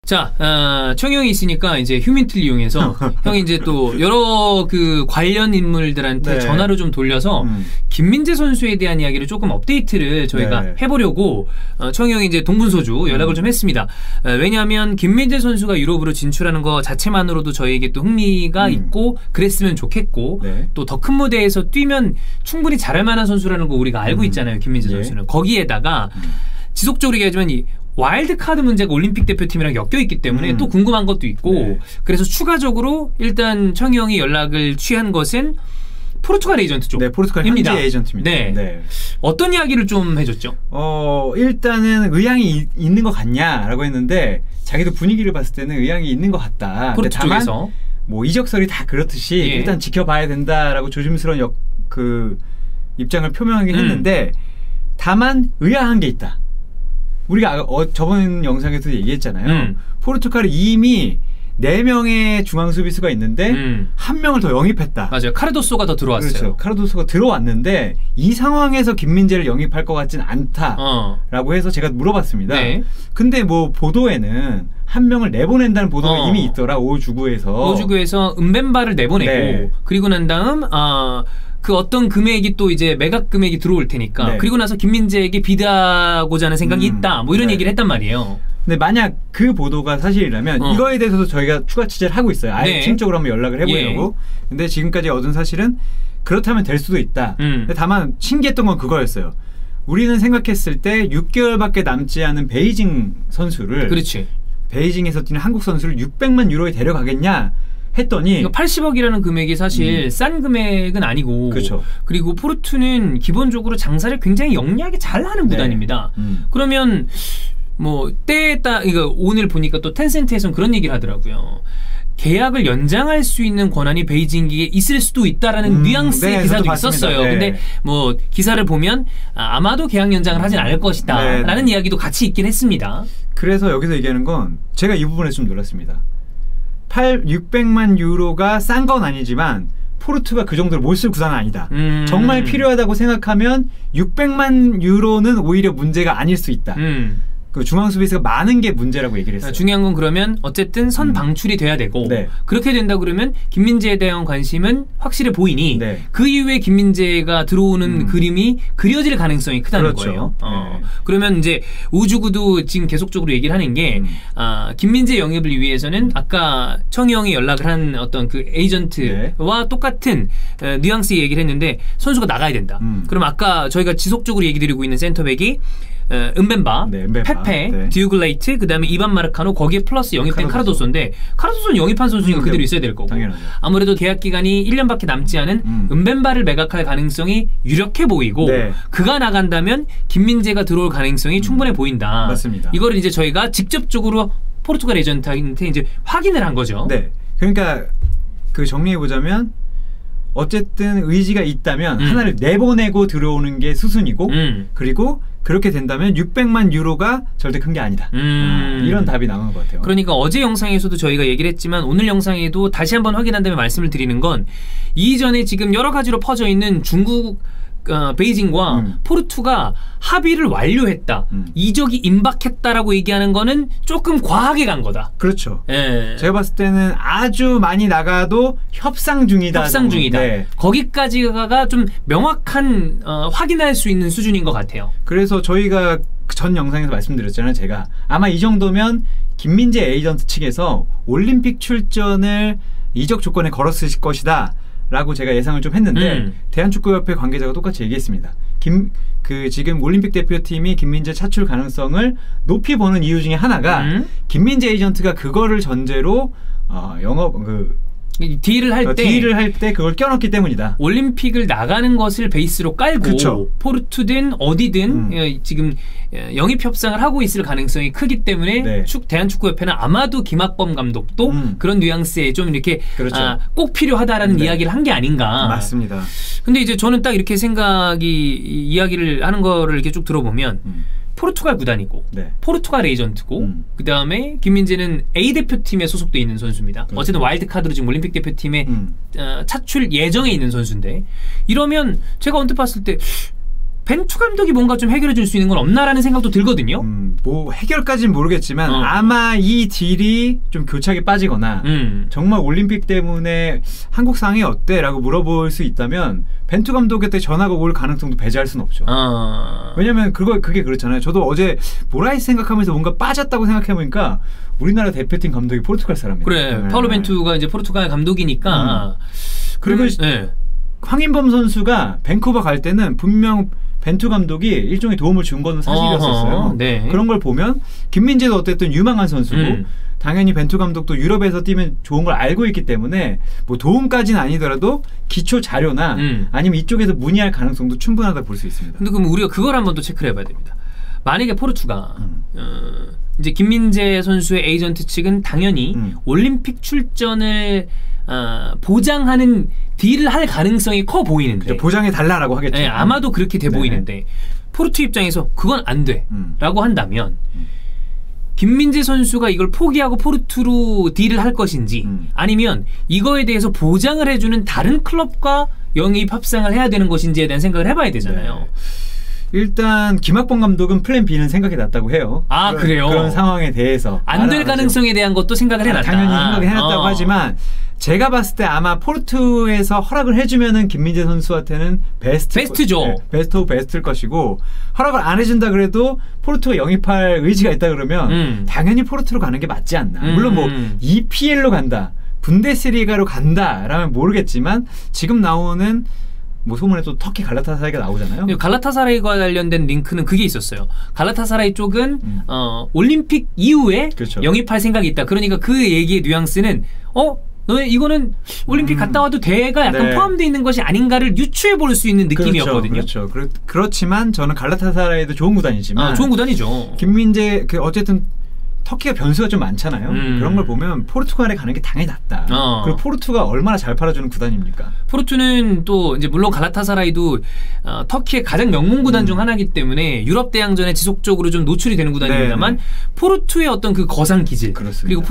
자, 청형이 있으니까 이제 휴민트를 이용해서 형이 이제 또 여러 그 관련 인물들한테 네. 전화를 좀 돌려서 김민재 선수에 대한 이야기를 조금 업데이트를 저희가 네. 해보려고 청형이 이제 동분서주 연락을 좀 했습니다. 왜냐하면 김민재 선수가 유럽으로 진출하는 거 자체만으로도 저희에게 또 흥미가 있고 그랬으면 좋겠고 네. 또 더 큰 무대에서 뛰면 충분히 잘할 만한 선수라는 거 우리가 알고 있잖아요. 김민재 선수는. 예. 거기에다가 지속적으로 얘기하지만 이 와일드카드 문제가 올림픽 대표팀이랑 엮여있기 때문에 또 궁금한 것도 있고 네. 그래서 추가적으로 일단 청형이 연락을 취한 것은 포르투갈 에이전트 쪽입니다. 네, 포르투갈 현지 에이전트입니다. 네. 네. 어떤 이야기를 좀 해줬죠? 일단은 의향이 있는 것 같냐라고 했는데 자기도 분위기를 봤을 때는 의향이 있는 것 같다. 포르투 다만 쪽에서 뭐 이적설이 다 그렇듯이 예. 일단 지켜봐야 된다라고 조심스러운 그 입장을 표명하긴 했는데 다만 의아한 게 있다. 우리가 저번 영상에서 얘기했잖아요. 포르투갈이 이미 4명의 중앙 수비수가 있는데 한 명을 더 영입했다. 맞아요. 카르도소가 더 들어왔어요. 그렇죠. 카르도소가 들어왔는데 이 상황에서 김민재를 영입할 것 같진 않다라고 해서 제가 물어봤습니다. 네. 근데 뭐 보도에는 한 명을 내보낸다는 보도가 이미 있더라. 오주구에서 은벤바를 내보내고 네. 그리고 난 다음 그 어떤 금액이 또 이제 매각 금액이 들어올 테니까 네. 그리고 나서 김민재에게 비드하고자 하는 생각이 있다. 뭐 이런 네. 얘기를 했단 말이에요. 근데 만약 그 보도가 사실이라면 이거에 대해서도 저희가 추가 취재를 하고 있어요. 아예 네. 팀적으로 한번 연락을 해보려고. 근데 지금까지 얻은 사실은 그렇다면 될 수도 있다. 근데 다만 신기했던 건 그거였어요. 우리는 생각했을 때 6개월밖에 남지 않은 베이징 선수를 그렇지. 베이징에서 뛰는 한국 선수를 600만 유로에 데려가겠냐 했더니 80억이라는 금액이 사실 싼 금액은 아니고 그렇죠. 그리고 포르투는 기본적으로 장사를 굉장히 영리하게 잘하는 구단입니다. 그러면 뭐 때에 따라 오늘 보니까 또 텐센트에서는 그런 얘기를 하더라고요. 계약을 연장할 수 있는 권한이 베이징에 있을 수도 있다라는 뉘앙스의 네, 기사도 봤습니다. 있었어요. 네. 근데 뭐 기사를 보면 아마도 계약 연장을 하진 않을 것이다 네, 라는 이야기도 같이 있긴 했습니다. 그래서 여기서 얘기하는 건 제가 이 부분에서 좀 놀랐습니다. 600만 유로가 싼 건 아니지만 포르투가 그 정도로 못 쓸 구단은 아니다. 정말 필요하다고 생각하면 600만 유로는 오히려 문제가 아닐 수 있다. 그 중앙 수비수가 많은 게 문제라고 얘기를 했어요. 중요한 건 그러면 어쨌든 선 방출이 돼야 되고 네. 그렇게 된다 그러면 김민재에 대한 관심은 확실해 보이니 네. 그 이후에 김민재가 들어오는 그림이 그려질 가능성이 크다는 그렇죠. 거예요. 네. 그러면 이제 우주구도 지금 계속적으로 얘기를 하는 게 김민재 영입을 위해서는 아까 청형이 연락을 한 어떤 그 에이전트와 네. 똑같은 뉘앙스의 얘기를 했는데 선수가 나가야 된다. 그럼 아까 저희가 지속적으로 얘기 드리고 있는 센터백이 은벤바, 네, 은벤바. 페페, 네. 디우글레이트, 그 다음에 이반 마르카노, 거기에 플러스 영입된 카르도소인데 카르도소는 영입한 선수니까 그대로 있어야 될 거고 당연하죠. 아무래도 계약 기간이 1년밖에 남지 않은 은벤바를 매각할 가능성이 유력해 보이고 네. 그가 나간다면 김민재가 들어올 가능성이 충분해 보인다. 맞습니다. 이거를 이제 저희가 직접적으로 포르투갈 에이전트한테 이제 확인을 한 거죠. 네. 그러니까 그 정리해보자면 어쨌든 의지가 있다면 하나를 내보내고 들어오는 게 수순이고 그리고 그렇게 된다면 600만 유로가 절대 큰 게 아니다. 이런 답이 나오는 것 같아요. 그러니까 어제 영상에서도 저희가 얘기를 했지만 오늘 영상에도 다시 한번 확인한 다음에 말씀을 드리는 건 이전에 지금 여러 가지로 퍼져 있는 중국 베이징과 포르투가 합의를 완료했다. 이적이 임박했다라고 얘기하는 거는 조금 과하게 간 거다. 그렇죠. 예. 제가 봤을 때는 아주 많이 나가도 협상 중이다. 협상 중이다. 네. 거기까지가 좀 명확한 확인할 수 있는 수준인 것 같아요. 그래서 저희가 전 영상에서 말씀드렸잖아요. 제가 아마 이 정도면 김민재 에이전트 측에서 올림픽 출전을 이적 조건에 걸었을 것이다 라고 제가 예상을 좀 했는데 대한축구협회 관계자가 똑같이 얘기했습니다. 지금 올림픽 대표팀이 김민재 차출 가능성을 높이 보는 이유 중에 하나가 김민재 에이전트가 그거를 전제로 딜을 할 때 그걸 껴넣기 때문이다. 올림픽을 나가는 것을 베이스로 깔고 그쵸. 포르투든 어디든 지금 영입 협상을 하고 있을 가능성이 크기 때문에 네. 대한축구협회는 아마도 김학범 감독도 그런 뉘앙스에 좀 이렇게 그렇죠. 꼭 필요하다라는 네. 이야기를 한 게 아닌가. 맞습니다. 근데 이제 저는 딱 이렇게 이야기를 하는 거를 이렇게 쭉 들어보면 포르투갈 구단이고 네. 포르투갈 에이전트고 그 다음에 김민재는 A 대표팀에 소속돼 있는 선수입니다. 어쨌든 와일드카드로 지금 올림픽 대표팀에 차출 예정에 있는 선수인데 이러면 제가 언뜻 봤을 때 벤투 감독이 뭔가 좀 해결해 줄 수 있는 건 없나라는 생각도 들거든요. 뭐 해결까지는 모르겠지만 아마 이 딜이 좀 교착이 빠지거나 정말 올림픽 때문에 한국 상황이 어때? 라고 물어볼 수 있다면 벤투 감독한테 전화가 올 가능성도 배제할 수는 없죠. 왜냐면 그게 그렇잖아요. 저도 어제 모라이스 생각하면서 뭔가 빠졌다고 생각해보니까 우리나라 대표팀 감독이 포르투갈 사람이에요. 그래. 파울로 벤투가 이제 포르투갈 감독이니까. 그리고 황인범 선수가 밴쿠버 갈 때는 분명 벤투 감독이 일종의 도움을 준 건 사실이었었어요. 네. 그런 걸 보면 김민재도 어쨌든 유망한 선수고 당연히 벤투 감독도 유럽에서 뛰면 좋은 걸 알고 있기 때문에 뭐 도움까지는 아니더라도 기초 자료나 아니면 이쪽에서 문의할 가능성도 충분하다고 볼 수 있습니다. 근데 그럼 우리가 그걸 한번 또 체크를 해봐야 됩니다. 만약에 포르투가 이제 김민재 선수의 에이전트 측은 당연히 올림픽 출전을 보장하는 딜을 할 가능성이 커 보이는데 그렇죠. 보장해 달라라고 하겠죠. 네, 아마도 그렇게 돼 보이는데 포르투 입장에서 그건 안 돼 라고 한다면 김민재 선수가 이걸 포기하고 포르투로 딜을 할 것인지 아니면 이거에 대해서 보장을 해주는 다른 클럽과 영입 협상을 해야 되는 것인지에 대한 생각을 해봐야 되잖아요. 일단 김학범 감독은 플랜 B는 생각이 났다고 해요. 그래요? 그런 상황에 대해서 안 될 가능성에 대한 것도 생각을 해놨다. 당연히 생각을 해놨다고 하지만 제가 봤을 때 아마 포르투에서 허락을 해주면은 김민재 선수한테는 베스트죠. 베스트 오브 베스트일 것이고 허락을 안 해준다 그래도 포르투가 영입할 의지가 있다 그러면 당연히 포르투로 가는 게 맞지 않나. 물론 뭐 EPL로 간다, 분데스리가로 간다라면 모르겠지만 지금 나오는 뭐 소문에 또 터키 갈라타사라이가 나오잖아요. 갈라타사라이과 관련된 링크는 그게 있었어요. 갈라타사라이 쪽은 올림픽 이후에 그렇죠. 영입할 생각이 있다. 그러니까 그 얘기의 뉘앙스는 너네 이거는 올림픽 갔다 와도 대가 약간 포함되어 있는 것이 아닌가를 유추해 볼 수 있는 느낌이었거든요. 그렇죠. 그렇지만 저는 갈라타사라이도 좋은 구단이지만 좋은 구단이죠. 김민재 어쨌든 터키가 변수가 좀 많잖아요. 그런 걸 보면 포르투갈에 가는 게 당연히 낫다. 그리고 포르투가 얼마나 잘 팔아주는 구단입니까? 포르투는 또 이제 물론 갈라타사라이도 터키의 가장 명문 구단 중 하나이기 때문에 유럽 대항전에 지속적으로 좀 노출이 되는 구단입니다만 포르투의 어떤 그 거상 기질 그렇습니다. 그리고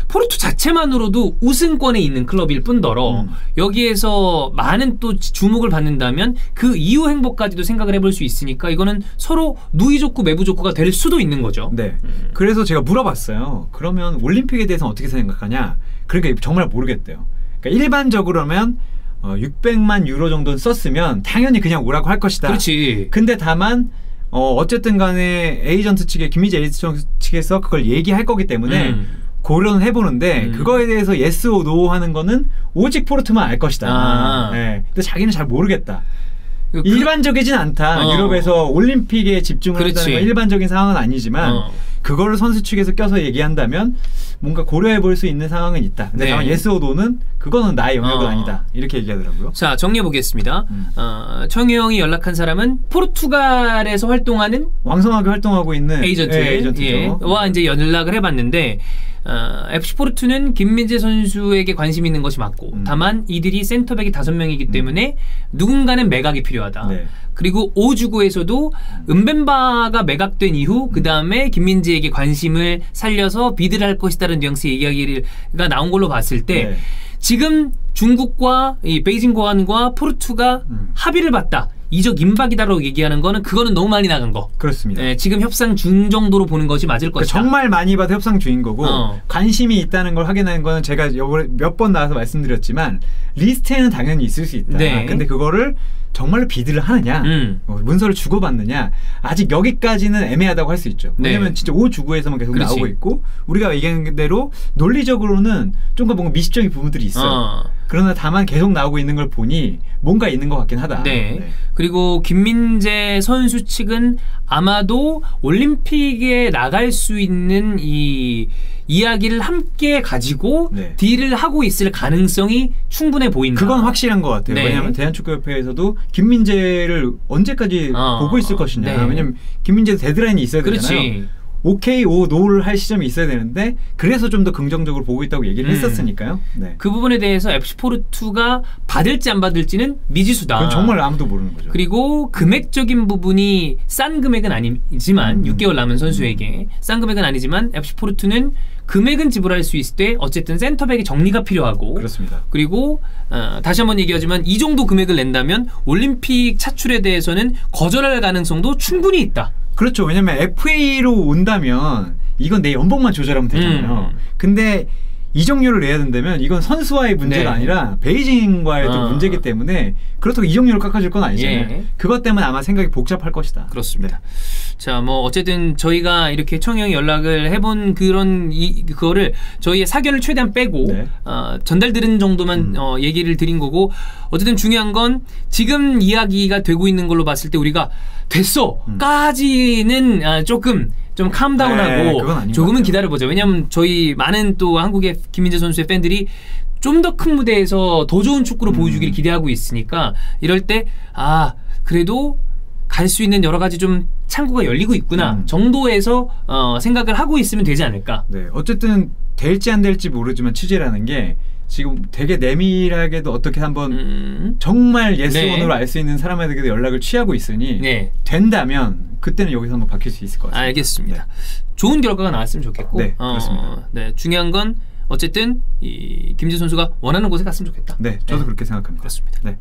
포르투 자체만으로도 우승권에 있는 클럽일 뿐더러 여기에서 많은 또 주목을 받는다면 그 이후 행보까지도 생각을 해볼 수 있으니까 이거는 서로 누이 좋고 매부 좋고가 될 수도 있는 거죠. 네. 그래서 제가 물어봤어요. 그러면 올림픽에 대해서는 어떻게 생각하냐? 그러니까 정말 모르겠대요. 그러니까 일반적으로면 600만 유로 정도는 썼으면 당연히 그냥 오라고 할 것이다. 그렇지. 근데 다만 어쨌든 간에 에이전트 측에 김민재 에이전트 측에서 그걸 얘기할 거기 때문에 고려는 해보는데 그거에 대해서 yes or no 하는 거는 오직 포르투만 알 것이다. 네. 근데 자기는 잘 모르겠다. 일반적이진 않다. 유럽에서 올림픽에 집중을 한다는 건 일반적인 상황은 아니지만 그거를 선수 측에서 껴서 얘기한다면 뭔가 고려해 볼 수 있는 상황은 있다. 근데 다만 yes or no는 그거는 나의 영역은 아니다. 이렇게 얘기하더라고요. 자, 정리해 보겠습니다. 청유형이 연락한 사람은 포르투갈에서 활동하는 왕성하게 활동하고 있는 에이전트죠. 와 이제 연락을 해봤는데 FC 포르투는 김민재 선수에게 관심 있는 것이 맞고 다만 이들이 센터백이 5명이기 때문에 누군가는 매각이 필요하다. 그리고 오주구에서도 은벤바가 매각된 이후 그 다음에 김민재에게 관심을 살려서 비드를 할 것이다라는 뉘앙스의 이야기가 나온 걸로 봤을 때 지금 중국과 이 베이징 고안과 포르투가 합의를 봤다. 이적 임박이다라고 얘기하는 거는 그거는 너무 많이 나간 거. 그렇습니다. 지금 협상 중 정도로 보는 것이 맞을 것이다. 정말 많이 봐도 협상 중인 거고 관심이 있다는 걸 확인하는 거는 제가 몇 번 나와서 말씀드렸지만 리스트에는 당연히 있을 수 있다. 근데 그거를 정말로 비드를 하느냐 문서를 주고받느냐 아직 여기까지는 애매하다고 할 수 있죠. 왜냐면 진짜 오주구에서만 계속 나오고 있고 우리가 얘기한 대로 논리적으로는 좀 더 뭔가 미심적인 부분들이 있어요. 그러나 다만 계속 나오고 있는 걸 보니 뭔가 있는 것 같긴 하다. 그리고 김민재 선수 측은 아마도 올림픽에 나갈 수 있는 이 이야기를 함께 가지고 딜을 하고 있을 가능성이 충분해 보인다. 그건 확실한 것 같아요. 왜냐하면 대한축구협회에서도 김민재를 언제까지 보고 있을 것이냐. 왜냐하면 김민재 데드라인이 있어야 되잖아요. 오케이, 오, 노를 할 시점이 있어야 되는데 그래서 좀 더 긍정적으로 보고 있다고 얘기를 했었으니까요. 네. 그 부분에 대해서 FC 포르투가 받을지 안 받을지는 미지수다. 그건 정말 아무도 모르는 거죠. 그리고 금액적인 부분이 싼 금액은 아니지만 6개월 남은 선수에게 싼 금액은 아니지만 FC 포르투는 금액은 지불할 수 있을 때 어쨌든 센터백의 정리가 필요하고 그렇습니다. 그리고 다시 한번 얘기하지만 이 정도 금액을 낸다면 올림픽 차출에 대해서는 거절할 가능성도 충분히 있다. 그렇죠. 왜냐면 FA로 온다면 이건 내 연봉만 조절하면 되잖아요. 근데 이적료를 내야 된다면 이건 선수와의 문제가 네. 아니라 베이징과의 또 문제이기 때문에 그렇다고 이적료를 깎아줄 건 아니잖아요. 예. 그것 때문에 아마 생각이 복잡할 것이다. 그렇습니다. 자, 뭐 어쨌든 저희가 이렇게 청영이 연락을 해본 그거를 저희의 사견을 최대한 빼고 네. 전달 들은 정도만 얘기를 드린 거고 어쨌든 중요한 건 지금 이야기가 되고 있는 걸로 봤을 때 우리가 됐어까지는 조금 좀 캄다운하고 그건 아닌 것 조금은 같아요. 기다려보자. 왜냐면 저희 많은 또 한국의 김민재 선수의 팬들이 좀 더 큰 무대에서 더 좋은 축구를 보여주기를 기대하고 있으니까 이럴 때 그래도 갈 수 있는 여러 가지 좀 창구가 열리고 있구나 정도에서 생각을 하고 있으면 되지 않을까. 네, 어쨌든 될지 안 될지 모르지만 취재라는 게 지금 되게 내밀하게도 어떻게 한번 정말 예스원으로 알 수 있는 사람에게도 연락을 취하고 있으니 네. 된다면 그때는 여기서 한번 바뀔 수 있을 것 같습니다. 알겠습니다. 네. 좋은 결과가 나왔으면 좋겠고 네, 그렇습니다. 네, 중요한 건 어쨌든 이 김진 선수가 원하는 곳에 갔으면 좋겠다. 네, 저도 그렇게 생각합니다. 그렇습니다. 네.